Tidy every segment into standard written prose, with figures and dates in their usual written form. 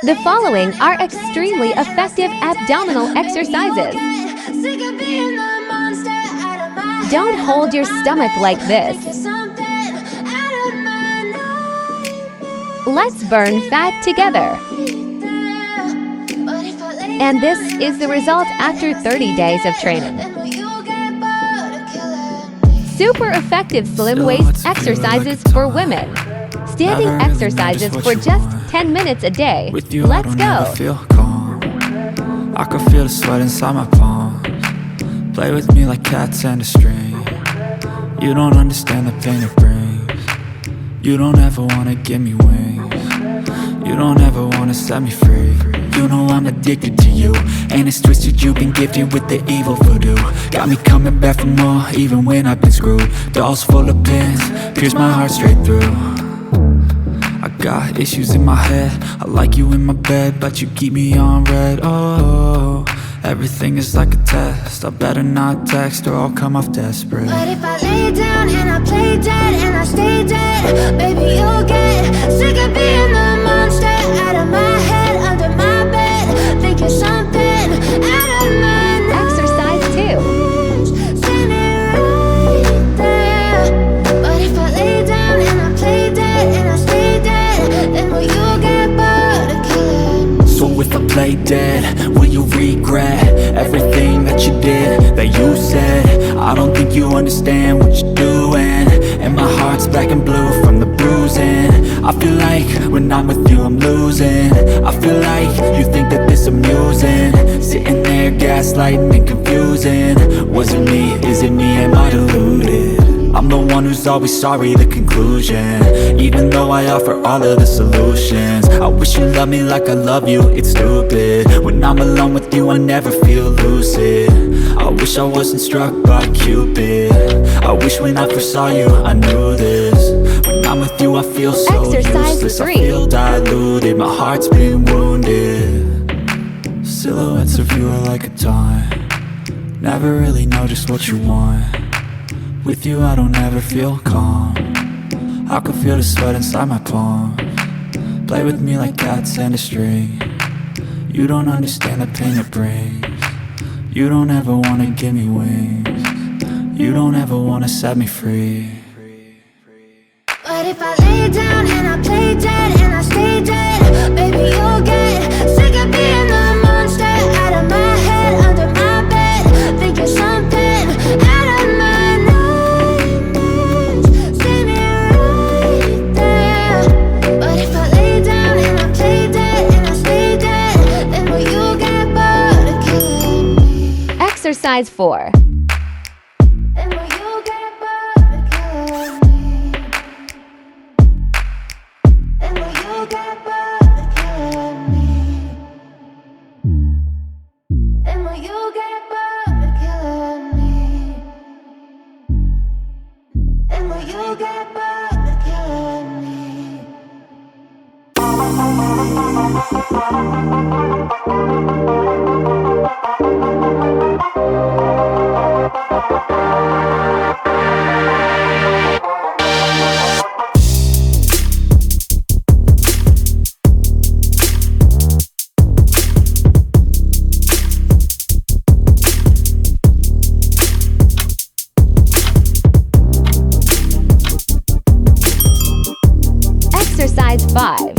The following are extremely effective abdominal exercises. Don't hold your stomach like this. Let's burn fat together. And this is the result after 30 days of training. Super effective slim waist exercises for women. Standing exercises for just 10 minutes a day. Let's go. I can feel the sweat inside my palms. Play with me like cats and a string. You don't understand the pain it brings. You don't ever wanna give me wings. You don't ever wanna set me free. You know I'm addicted to you, and it's twisted. You've been gifted with the evil voodoo. Got me coming back for more, even when I've been screwed. Dolls full of pins, pierce my heart straight through. I got issues in my head. I like you in my bed, but you keep me on red. Oh, everything is like a test. I better not text or I'll come off desperate. But if I lay down and I play dead and I stay dead, baby, you'll get sick of being the monster out of my head, under my bed, thinking something out of my nose. Exercise 2. Standing right there. But if I lay down and I play dead and I stay dead, then will you get bored of killing? So if I play dead, will you regret everything that you did, that you said? I don't think you understand what you're doing, and my heart's black and blue from the bruising. I feel like when I'm with you I'm losing. I feel like you think that this amusing, sitting there gaslighting and confusing. Was it me? Is it me? Am I deluded? I'm the one who's always sorry, the conclusion. Even though I offer all of the solutions, I wish you loved me like I love you, it's stupid. When I'm alone with you I never feel lucid. I wish I wasn't struck by Cupid. I wish when I first saw you I knew this. When I'm with you I feel so Exercise useless. 3. I feel diluted, my heart's been wounded. Silhouettes of you are like a taunt. Never really know just what you want. With you I don't ever feel calm. I can feel the sweat inside my palms. Play with me like cats and a string. You don't understand the pain it brings. You don't ever wanna give me wings. You don't ever wanna set me free. But if I lay down and I play dead and I stay dead, baby, you'll get sick of being the monster out of my head, under my bed, thinking something out of my nightmares. Standing right there. But if I lay down and I play dead and I stay dead, then will you get bored of killing me? Exercise 4. Then will you get bored of killing me? Then will you get bored of killing me? Then will you get bored of killing me? Then will you get bored of killing me? Exercise 5.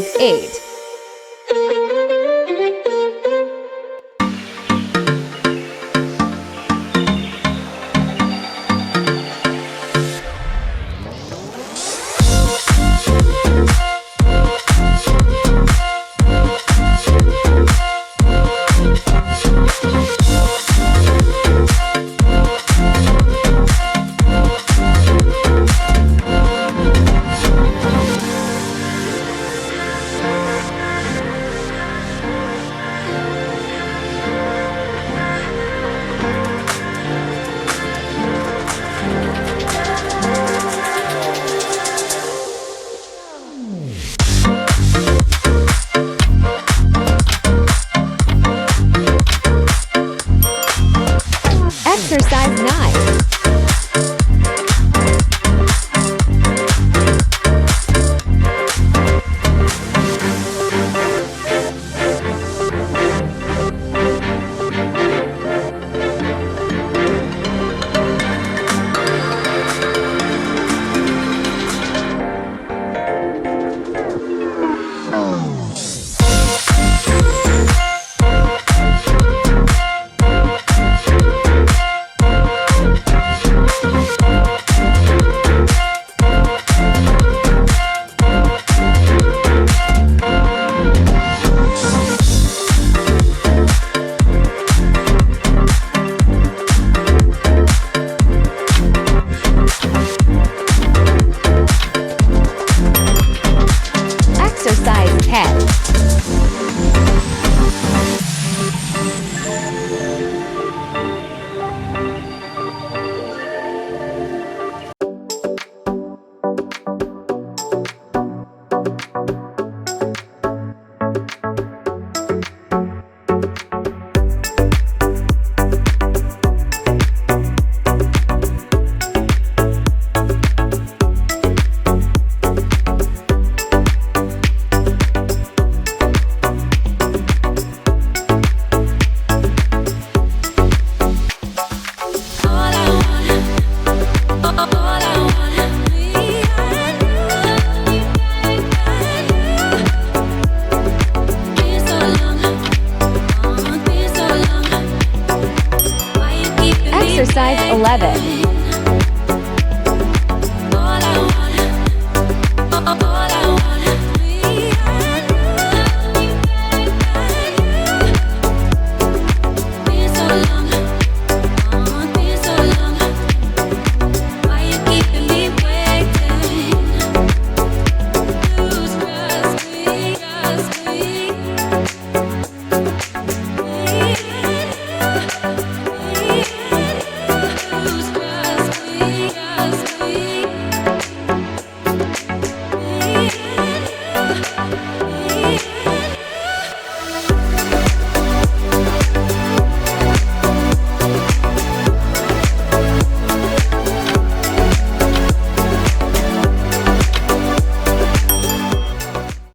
size 8.